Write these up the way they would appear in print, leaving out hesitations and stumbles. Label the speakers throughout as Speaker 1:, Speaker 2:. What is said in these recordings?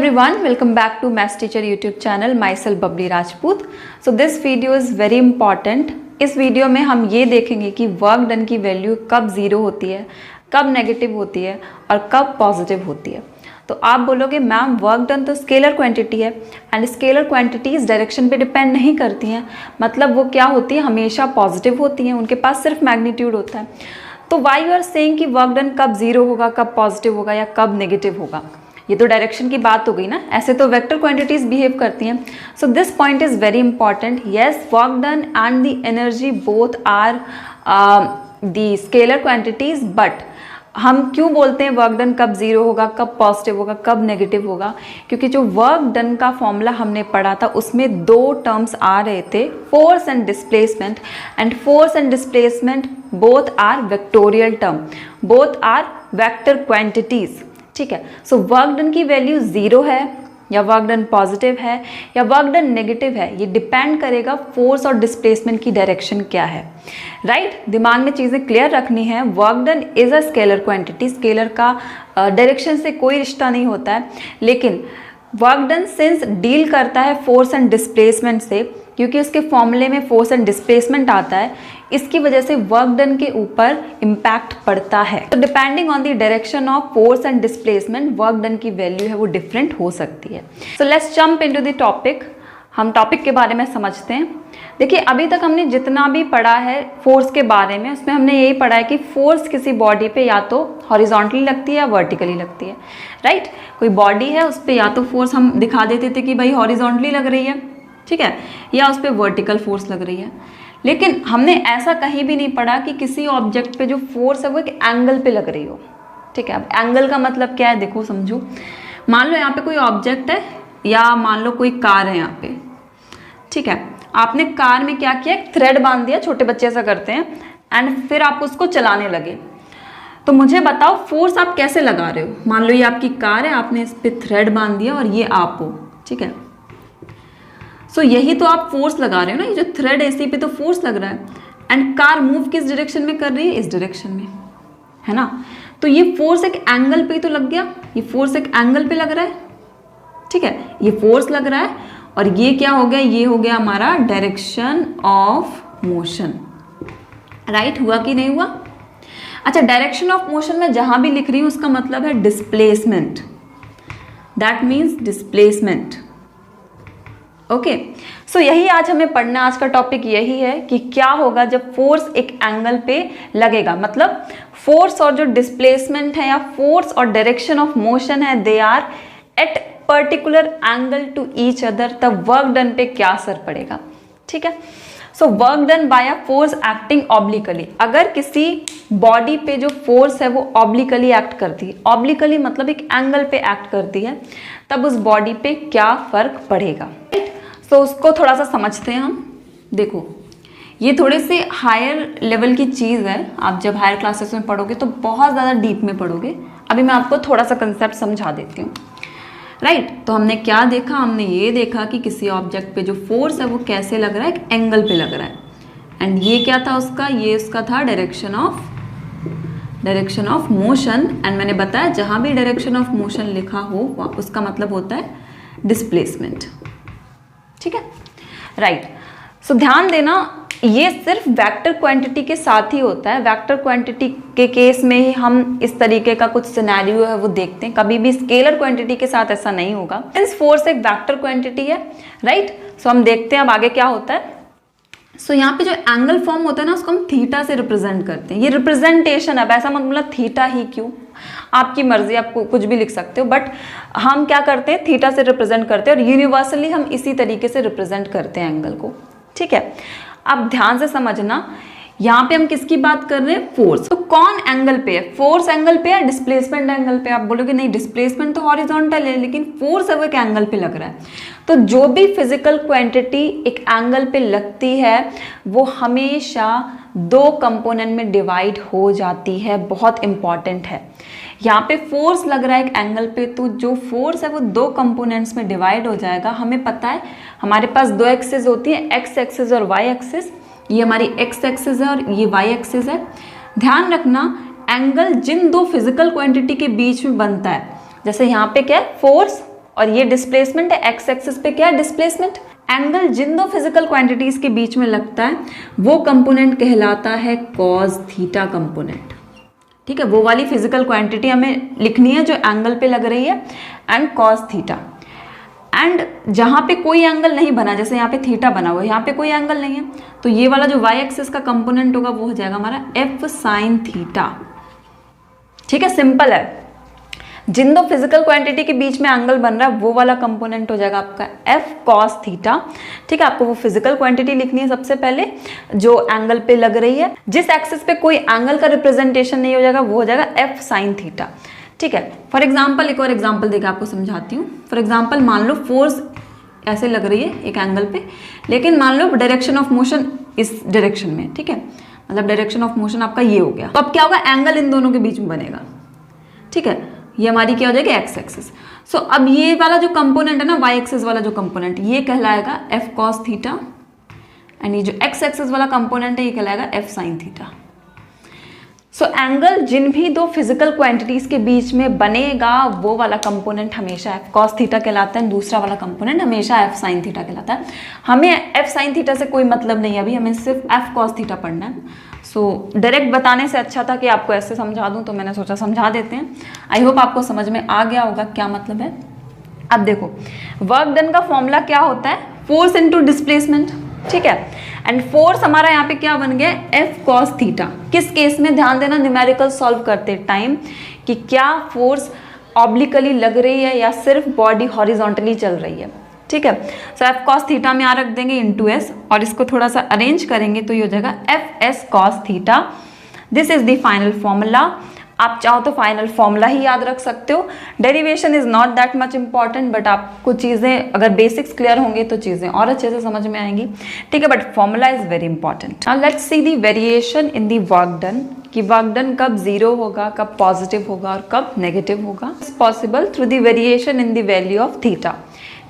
Speaker 1: everyone, welcome back to Maths Teacher YouTube channel. Myself Babli Rajput. So this video is very important. इस video में हम ये देखेंगे कि वर्क डन की वैल्यू कब ज़ीरो होती है, कब नेगेटिव होती है और कब पॉजिटिव होती है। तो आप बोलोगे मैम वर्क डन तो स्केलर क्वांटिटी है एंड स्केलर क्वांटिटीज़ डायरेक्शन पे डिपेंड नहीं करती हैं, मतलब वो क्या होती है, हमेशा पॉजिटिव होती हैं, उनके पास सिर्फ मैग्नीट्यूड होता है। तो वाई यू आर सेइंग कि वर्क डन कब ज़ीरो होगा, कब पॉजिटिव होगा या कब नेगेटिव होगा, ये तो डायरेक्शन की बात हो गई ना। ऐसे तो वेक्टर क्वांटिटीज बिहेव करती हैं। So this point is very important. Yes, work done and the energy both are the scalar quantities, but हम क्यों बोलते हैं वर्क डन कब जीरो होगा, कब पॉजिटिव होगा, कब नेगेटिव होगा, क्योंकि जो वर्क डन का फॉर्मूला हमने पढ़ा था उसमें दो टर्म्स आ रहे थे, force and displacement, and force and displacement both are vectorial term, both are vector quantities. ठीक है। सो वर्क डन की वैल्यू ज़ीरो है या वर्क डन पॉजिटिव है या वर्क डन नेगेटिव है, ये डिपेंड करेगा फोर्स और डिस्प्लेसमेंट की डायरेक्शन क्या है। राइट, दिमाग में चीज़ें क्लियर रखनी है। Work done is a scalar quantity, scalar का डायरेक्शन से कोई रिश्ता नहीं होता है, लेकिन वर्क डन सिंस डील करता है फोर्स एंड डिस्प्लेसमेंट से, क्योंकि उसके फॉर्मूले में फोर्स एंड डिस्प्लेसमेंट आता है, इसकी वजह से वर्क डन के ऊपर इम्पैक्ट पड़ता है। तो depending on the direction of force and displacement work done की वैल्यू है वो डिफरेंट हो सकती है। So let's jump into the topic. हम टॉपिक के बारे में समझते हैं। देखिए, अभी तक हमने जितना भी पढ़ा है फोर्स के बारे में, उसमें हमने यही पढ़ा है कि फोर्स किसी बॉडी पे या तो हॉरिजॉन्टली लगती है या वर्टिकली लगती है। राइट, कोई बॉडी है उस पर या तो फोर्स हम दिखा देते थे कि भाई हॉरिजॉन्टली लग रही है, ठीक है, या उस पर वर्टिकल फोर्स लग रही है। लेकिन हमने ऐसा कहीं भी नहीं पढ़ा कि किसी ऑब्जेक्ट पे जो फोर्स है वो एक एंगल पे लग रही हो। ठीक है, अब एंगल का मतलब क्या है, देखो समझो। मान लो यहाँ पे कोई ऑब्जेक्ट है या मान लो कोई कार है यहाँ पे, ठीक है, आपने कार में क्या किया, एक थ्रेड बांध दिया, छोटे बच्चे ऐसा करते हैं, एंड फिर आप उसको चलाने लगे। तो मुझे बताओ फोर्स आप कैसे लगा रहे हो। मान लो ये आपकी कार है, आपने इस पर थ्रेड बांध दिया और ये आप हो, ठीक है। सो यही तो आप फोर्स लगा रहे हो ना, ये जो थ्रेड है इसी पे तो फोर्स लग रहा है, एंड कार मूव किस डायरेक्शन में कर रही है, इस डायरेक्शन में, है ना। तो ये फोर्स एक एंगल पे ही तो लग गया, ये फोर्स एक एंगल पे लग रहा है, ठीक है, ये फोर्स लग रहा है, और ये क्या हो गया, ये हो गया हमारा डायरेक्शन ऑफ मोशन। राइट, हुआ कि नहीं हुआ। अच्छा, डायरेक्शन ऑफ मोशन में जहां भी लिख रही हूं उसका मतलब है displacement, that means displacement. Okay, so यही आज हमें पढ़ना, आज का टॉपिक यही है कि क्या होगा जब फोर्स एक एंगल पे लगेगा, मतलब फोर्स और जो डिस्प्लेसमेंट है या फोर्स और डायरेक्शन ऑफ मोशन है, they are at particular angle to each other, तब वर्क डन पे क्या असर पड़ेगा। ठीक है, so work done by a force acting obliquely, अगर किसी बॉडी पे जो फोर्स है वो ऑब्लिकली एक्ट करती है, ऑब्लिकली मतलब एक एंगल पे एक्ट करती है, तब उस बॉडी पे क्या फर्क पड़ेगा। तो उसको थोड़ा सा समझते हैं हम। देखो, ये थोड़े से हायर लेवल की चीज़ है, आप जब हायर क्लासेस में पढ़ोगे तो बहुत ज़्यादा डीप में पढ़ोगे। अभी मैं आपको थोड़ा सा कंसेप्ट समझा देती हूँ। राइट, तो हमने क्या देखा, हमने ये देखा कि किसी ऑब्जेक्ट पे जो फोर्स है वो कैसे लग रहा है, एक एंगल पे लग रहा है, एंड ये क्या था उसका, ये उसका था डायरेक्शन ऑफ मोशन, एंड मैंने बताया जहाँ भी डायरेक्शन ऑफ मोशन लिखा हो उसका मतलब होता है डिस्प्लेसमेंट। ठीक है, राइट। सो ध्यान देना, ये सिर्फ वेक्टर क्वांटिटी के साथ ही होता है। वेक्टर क्वांटिटी के केस में ही हम इस तरीके का कुछ सिनेरियो है वो देखते हैं, कभी भी स्केलर क्वांटिटी के साथ ऐसा नहीं होगा। सिंस फोर्स एक वेक्टर क्वांटिटी है, राइट। सो हम देखते हैं अब आगे क्या होता है। सो यहाँ पे जो एंगल फॉर्म होता है ना, उसको हम थीटा से रिप्रेजेंट करते हैं। ये रिप्रेजेंटेशन, अब ऐसा मत बोला थीटा ही क्यों, आपकी मर्जी, आप कुछ भी लिख सकते हो, बट हम क्या करते हैं, थीटा से रिप्रेजेंट करते हैं, और यूनिवर्सली हम इसी तरीके से रिप्रेजेंट करते हैं एंगल को। ठीक है, अब ध्यान से समझना, यहाँ पे हम किसकी बात कर रहे हैं, फोर्स। तो कौन एंगल पे है, फोर्स एंगल पे या डिस्प्लेसमेंट एंगल पे। आप बोलोगे नहीं, डिस्प्लेसमेंट तो हॉरिजॉन्टल है, लेकिन फोर्स है वो एक एंगल पे लग रहा है। तो जो भी फिजिकल क्वांटिटी एक एंगल पे लगती है वो हमेशा दो कंपोनेंट में डिवाइड हो जाती है, बहुत इंपॉर्टेंट है। यहाँ पे फोर्स लग रहा है एक एंगल पे, तो जो फोर्स है वो दो कंपोनेंट्स में डिवाइड हो जाएगा। हमें पता है हमारे पास दो एक्सिस होती है, एक्स एक्सिस और वाई एक्सिस। ये हमारी एक्स एक्सिस है और ये वाई एक्सिस है। ध्यान रखना, एंगल जिन दो फिजिकल क्वांटिटी के बीच में बनता है, जैसे यहाँ पे क्या है, फोर्स और ये डिस्प्लेसमेंट है, एक्स एक्सिस पे क्या है डिस्प्लेसमेंट। एंगल जिन दो फिजिकल क्वांटिटीज के बीच में लगता है वो कंपोनेंट कहलाता है कॉस थीटा कंपोनेंट। ठीक है, वो वाली फिजिकल क्वांटिटी हमें लिखनी है जो एंगल पे लग रही है एंड कॉस थीटा। एंड जहाँ पे कोई एंगल नहीं बना, जैसे यहाँ पे थीटा बना हुआ है, यहाँ पे कोई एंगल नहीं है, तो ये वाला जो वाई एक्सिस का कंपोनेंट होगा वो हो जाएगा हमारा एफ साइन थीटा। ठीक है, सिंपल है। जिन दो फिजिकल क्वांटिटी के बीच में एंगल बन रहा है वो वाला कंपोनेंट हो जाएगा आपका एफ कॉस थीटा। ठीक है, आपको वो फिजिकल क्वांटिटी लिखनी है सबसे पहले जो एंगल पे लग रही है। जिस एक्सिस पे कोई एंगल का रिप्रेजेंटेशन नहीं हो जाएगा वो हो जाएगा एफ साइन थीटा। ठीक है, फॉर एग्जाम्पल एक और एग्जाम्पल देकर आपको समझाती हूँ। फॉर एग्जाम्पल मान लो फोर्स ऐसे लग रही है एक एंगल पे, लेकिन मान लो डायरेक्शन ऑफ मोशन इस डायरेक्शन में। ठीक है, मतलब डायरेक्शन ऑफ मोशन आपका ये हो गया, तो अब क्या होगा, एंगल इन दोनों के बीच में बनेगा। ठीक है, ये हमारी क्या हो जाएगी एक्स एक्सिस। सो अब ये वाला जो कंपोनेंट है ना, वाई एक्सिस वाला जो कंपोनेंट, ये कहलाएगा एफ कॉस थीटा एंड ये जो एक्स एक्सिस वाला कंपोनेंट है ये कहलाएगा F sine theta. So angle जिन भी दो फिजिकल क्वांटिटीज के बीच में बनेगा वो वाला कंपोनेंट हमेशा एफ कॉस थीटा कहलाता है, दूसरा वाला कंपोनेंट हमेशा एफ साइन थीटा कहलाता है। हमें एफ साइन थीटा से कोई मतलब नहीं है अभी, हमें सिर्फ एफ कॉस थीटा पढ़ना है। सो डायरेक्ट बताने से अच्छा था कि आपको ऐसे समझा दूं, तो मैंने सोचा समझा देते हैं। आई होप आपको समझ में आ गया होगा क्या मतलब है। अब देखो, वर्क डन का फॉर्मूला क्या होता है, फोर्स इनटू डिस्प्लेसमेंट। ठीक है, एंड फोर्स हमारा यहाँ पे क्या बन गया, एफ कॉस थीटा। किस केस में, ध्यान देना न्यूमेरिकल सॉल्व करते टाइम कि क्या फोर्स ऑब्लिकली लग रही है या सिर्फ बॉडी हॉरिजॉन्टली चल रही है। ठीक है, सो एफ कॉस थीटा में यहाँ रख देंगे इंटू एस और इसको थोड़ा सा अरेंज करेंगे तो ये हो जाएगा F S cos theta. This is the final formula. आप चाहो तो फाइनल फॉर्मूला ही याद रख सकते हो। Derivation is not that much important, but आपको चीज़ें अगर बेसिक्स क्लियर होंगे तो चीज़ें और अच्छे से समझ में आएंगी। ठीक है, but formula is very important. Now let's see the variation in the work done, कि वर्क डन कब जीरो होगा, कब पॉजिटिव होगा और कब नेगेटिव होगा। It's possible through the variation in the value of theta.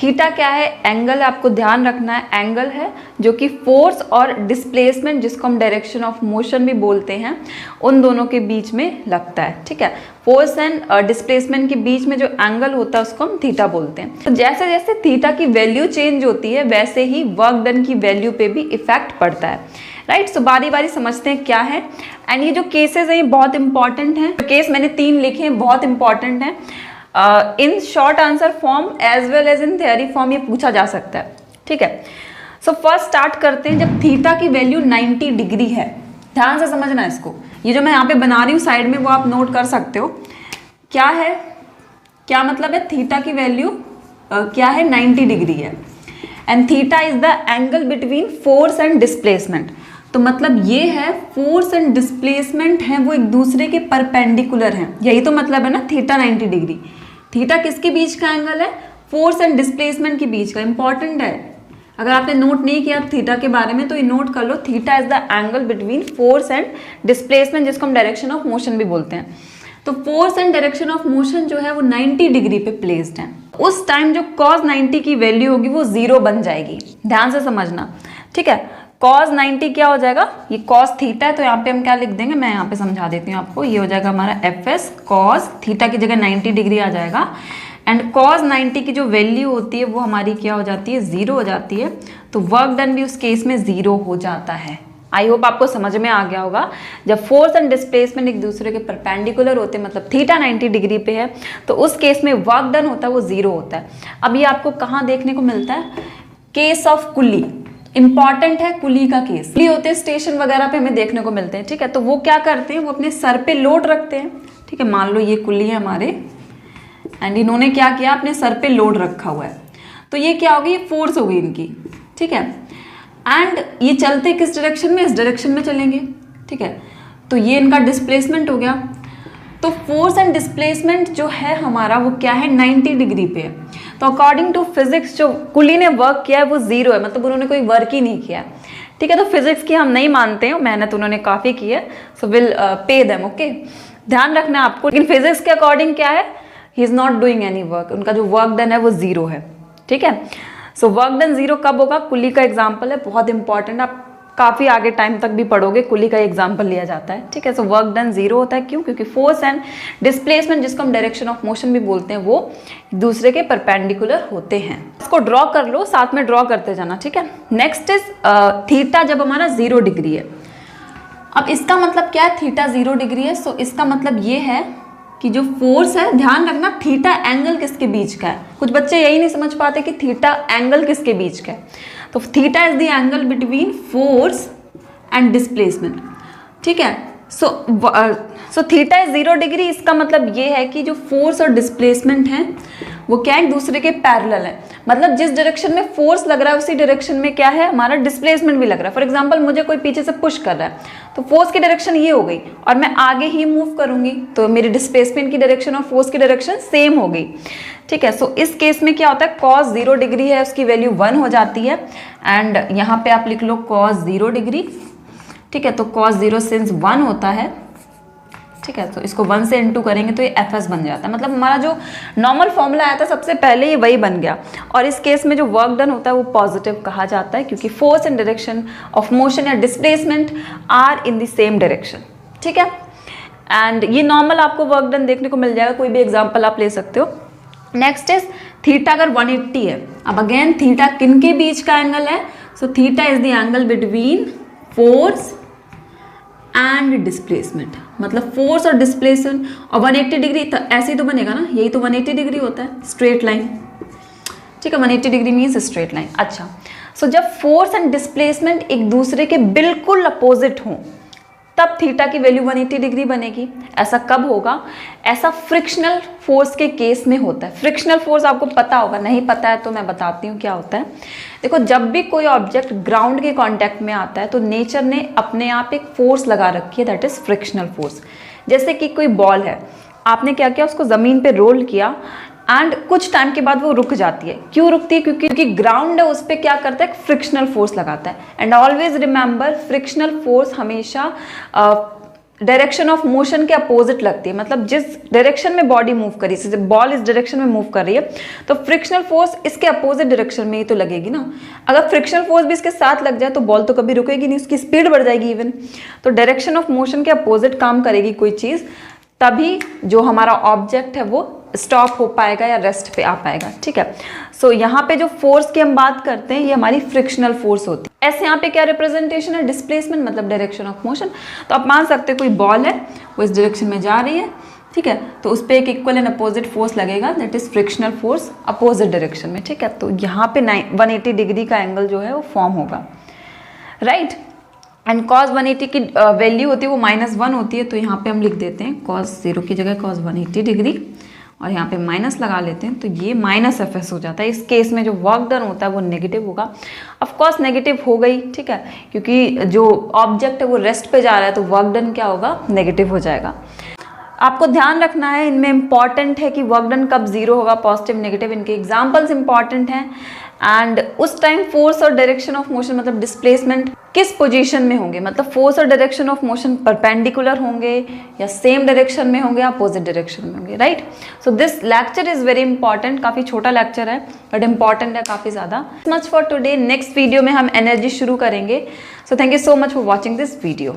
Speaker 1: Theta क्या है, एंगल है, आपको ध्यान रखना है एंगल है जो कि फोर्स और डिस्प्लेसमेंट जिसको हम डायरेक्शन ऑफ मोशन भी बोलते हैं उन दोनों के बीच में लगता है। ठीक है, फोर्स एंड डिस्प्लेसमेंट के बीच में जो एंगल होता है उसको हम थीटा बोलते हैं। तो जैसे जैसे थीटा की वैल्यू चेंज होती है वैसे ही वर्क डन की वैल्यू पे भी इफेक्ट पड़ता है। राइट, सो बारी बारी समझते हैं क्या है। एंड ये जो केसेस हैं ये बहुत इंपॉर्टेंट हैं। केस मैंने 3 लिखे हैं, बहुत इंपॉर्टेंट हैं। In short answer form as well as in theory form ये पूछा जा सकता है। ठीक है, सो फर्स्ट स्टार्ट करते हैं। जब थीटा की वैल्यू 90 डिग्री है, ध्यान से समझना इसको, ये जो मैं यहाँ पे बना रही हूँ साइड में वो आप नोट कर सकते हो। क्या है, क्या मतलब है, थीटा की वैल्यू क्या है, 90 डिग्री है and theta is the angle between force and displacement. तो मतलब ये है फोर्स एंड डिस्प्लेसमेंट है वो एक दूसरे के परपेंडिकुलर हैं, यही तो मतलब है ना थीटा 90 डिग्री। थीटा किसके बीच का एंगल है, फोर्स एंड डिस्प्लेसमेंट के बीच का। इंपॉर्टेंट है, अगर आपने नोट नहीं किया थीटा के बारे में तो ये नोट कर लो, theta is the angle between force and displacement जिसको हम डायरेक्शन ऑफ मोशन भी बोलते हैं। तो force and direction of motion जो है वो 90 डिग्री पे प्लेस्ड है। उस टाइम जो cos 90 की वैल्यू होगी वो 0 बन जाएगी, ध्यान से समझना। ठीक है, cos 90 क्या हो जाएगा, ये cos थीटा है तो यहाँ पे हम क्या लिख देंगे, मैं यहाँ पे समझा देती हूँ आपको। ये हो जाएगा हमारा एफ एस कॉस थीटा की जगह 90 डिग्री आ जाएगा एंड cos 90 की जो वैल्यू होती है वो हमारी क्या हो जाती है, 0 हो जाती है। तो वर्क डन भी उस केस में 0 हो जाता है। आई होप आपको समझ में आ गया होगा। जब फोर्स एंड डिस्प्लेसमेंट एक दूसरे के परपेंडिकुलर होते हैं, मतलब थीटा 90 डिग्री पे है, तो उस केस में वर्क डन होता है वो 0 होता है। अब ये आपको कहाँ देखने को मिलता है, केस ऑफ कुली। इंपॉर्टेंट है कुली का केस। कुली होते हैं स्टेशन वगैरह पे हमें देखने को मिलते हैं। ठीक है, तो वो क्या करते हैं, वो अपने सर पे लोड रखते हैं। ठीक है, मान लो ये कुली है हमारे एंड इन्होंने क्या किया, अपने सर पे लोड रखा हुआ है, तो ये क्या होगी, ये फोर्स होगी इनकी। ठीक है, एंड ये चलते किस डायरेक्शन में, इस डायरेक्शन में चलेंगे। ठीक है, तो ये इनका डिस्प्लेसमेंट हो गया। तो फोर्स एंड डिस्प्लेसमेंट जो है हमारा वो क्या है, 90 डिग्री पे है। तो अकॉर्डिंग टू फिजिक्स जो कुली ने वर्क किया है वो 0 है, मतलब उन्होंने कोई वर्क ही नहीं किया। ठीक है, तो फिजिक्स की हम नहीं मानते हैं, मेहनत उन्होंने काफ़ी की है, so will pay them. Okay, ध्यान रखना है आपको। लेकिन फिजिक्स के अकॉर्डिंग क्या है, he is not doing any work, उनका जो वर्क डन है वो 0 है। ठीक है, सो वर्क डन 0 कब होगा, कुली का एग्जाम्पल है, बहुत इंपॉर्टेंट। आप काफ़ी आगे टाइम तक भी पढ़ोगे, कुली का एग्जाम्पल लिया जाता है, ठीक है। सो वर्क डन जीरो होता है, क्यों? क्योंकि फोर्स एंड डिस्प्लेसमेंट, जिसको हम डायरेक्शन ऑफ मोशन भी बोलते हैं, वो दूसरे के परपेंडिकुलर होते हैं। इसको ड्रॉ कर लो, साथ में ड्रॉ करते जाना, ठीक है। नेक्स्ट इज थीटा जब हमारा 0 डिग्री है। अब इसका मतलब क्या है? थीटा 0 डिग्री है, सो इसका मतलब ये है कि जो फोर्स है, ध्यान रखना थीटा एंगल किसके बीच का है। कुछ बच्चे यही नहीं समझ पाते कि थीटा एंगल किसके बीच का है। तो theta is the angle between force and displacement, ठीक है। सो थीटा इज 0 डिग्री, इसका मतलब ये है कि जो फोर्स और डिस्प्लेसमेंट है वो क्या है? एक दूसरे के पैरेलल है। मतलब जिस डायरेक्शन में फोर्स लग रहा है उसी डायरेक्शन में क्या है? हमारा डिस्प्लेसमेंट भी लग रहा है। फॉर एग्जांपल मुझे कोई पीछे से पुश कर रहा है, तो फोर्स की डायरेक्शन ये हो गई और मैं आगे ही मूव करूंगी, तो मेरी डिस्प्लेसमेंट की डायरेक्शन और फोर्स की डायरेक्शन सेम हो गई, ठीक है। सो इस केस में क्या होता है? cos 0 डिग्री है, उसकी वैल्यू 1 हो जाती है, एंड यहाँ पे आप लिख लो cos 0 डिग्री, ठीक है। तो cos 0 सिंस 1 होता है, ठीक है, तो इसको 1 से इंटू करेंगे तो ये fs बन जाता है। मतलब हमारा जो नॉर्मल फॉर्मूला आया था सबसे पहले ये वही बन गया। और इस केस में जो वर्क डन होता है वो पॉजिटिव कहा जाता है, क्योंकि force and direction of motion या displacement are in the same direction, ठीक है। एंड ये नॉर्मल आपको वर्क डन देखने को मिल जाएगा, कोई भी एग्जाम्पल आप ले सकते हो। नेक्स्ट इज थीटा अगर 180 है, अब अगेन थीटा किन के बीच का एंगल है? So theta is the angle between force and displacement, मतलब फोर्स और डिस्प्लेसमेंट। और 180 डिग्री तो ऐसे ही तो बनेगा ना, यही तो 180 डिग्री होता है, स्ट्रेट लाइन, ठीक है। 180 डिग्री मीन्स स्ट्रेट लाइन। अच्छा, सो जब फोर्स एंड डिस्प्लेसमेंट एक दूसरे के बिल्कुल अपोजिट हों तब थीटा की वैल्यू 180 डिग्री बनेगी। ऐसा कब होगा? ऐसा फ्रिक्शनल फोर्स के केस में होता है। फ्रिक्शनल फोर्स आपको पता होगा, नहीं पता है तो मैं बताती हूँ क्या होता है। देखो, जब भी कोई ऑब्जेक्ट ग्राउंड के कांटेक्ट में आता है तो नेचर ने अपने आप एक फोर्स लगा रखी है, दैट इज फ्रिक्शनल फोर्स। जैसे कि कोई बॉल है, आपने क्या किया? उसको ज़मीन पे रोल किया एंड कुछ टाइम के बाद वो रुक जाती है। क्यों रुकती है? क्योंकि ग्राउंड है, उस पर क्या करता है? फ्रिक्शनल फोर्स लगाता है। And always remember, frictional force हमेशा डायरेक्शन ऑफ मोशन के अपोजिट लगती है। मतलब जिस डायरेक्शन में बॉडी मूव करी, जैसे बॉल इस डायरेक्शन में मूव कर रही है तो फ्रिक्शनल फोर्स इसके अपोजिट डायरेक्शन में ही तो लगेगी ना। अगर फ्रिक्शनल फोर्स भी इसके साथ लग जाए तो बॉल तो कभी रुकेगी नहीं, उसकी स्पीड बढ़ जाएगी इवन। तो डायरेक्शन ऑफ मोशन के अपोजिट काम करेगी कोई चीज़, तभी जो हमारा ऑब्जेक्ट है वो स्टॉप हो पाएगा या रेस्ट पे आ पाएगा, ठीक है। सो यहाँ पे जो फोर्स की हम बात करते हैं ये हमारी फ्रिक्शनल फोर्स होती है। ऐसे यहाँ पे क्या रिप्रेजेंटेशन है? डिस्प्लेसमेंट मतलब डायरेक्शन ऑफ मोशन। तो आप मान सकते हो कोई बॉल है, वो इस डायरेक्शन में जा रही है, ठीक है, तो उस पर एक इक्वल एंड अपोजिट फोर्स लगेगा, that is frictional force opposite direction में, ठीक है। तो यहाँ पे 180 डिग्री का एंगल जो है वो फॉर्म होगा, राइट। एंड cos 180 की वैल्यू होती है वो -1 होती है, तो यहाँ पे हम लिख देते हैं cos 0 की जगह cos 180 डिग्री और यहाँ पे माइनस लगा लेते हैं, तो ये -fs हो जाता है। इस केस में जो वर्क डन होता है वो नेगेटिव होगा। ऑफ कोर्स नेगेटिव हो गई, ठीक है, क्योंकि जो ऑब्जेक्ट है वो रेस्ट पे जा रहा है तो वर्क डन क्या होगा? नेगेटिव हो जाएगा। आपको ध्यान रखना है, इनमें इंपॉर्टेंट है कि वर्क डन कब 0 होगा, पॉजिटिव नेगेटिव, इनके एग्जाम्पल्स इंपॉर्टेंट हैं। एंड उस टाइम फोर्स और डायरेक्शन ऑफ मोशन मतलब डिस्प्लेसमेंट किस पोजीशन में होंगे, मतलब फोर्स और डायरेक्शन ऑफ मोशन परपेंडिकुलर होंगे या सेम डायरेक्शन में होंगे, अपोजिट डायरेक्शन में होंगे, right. So this lecture is very important, काफ़ी छोटा लेक्चर है बट इंपॉर्टेंट है काफ़ी ज़्यादा। Much for today. Next video में हम एनर्जी शुरू करेंगे। So thank you so much for watching this video.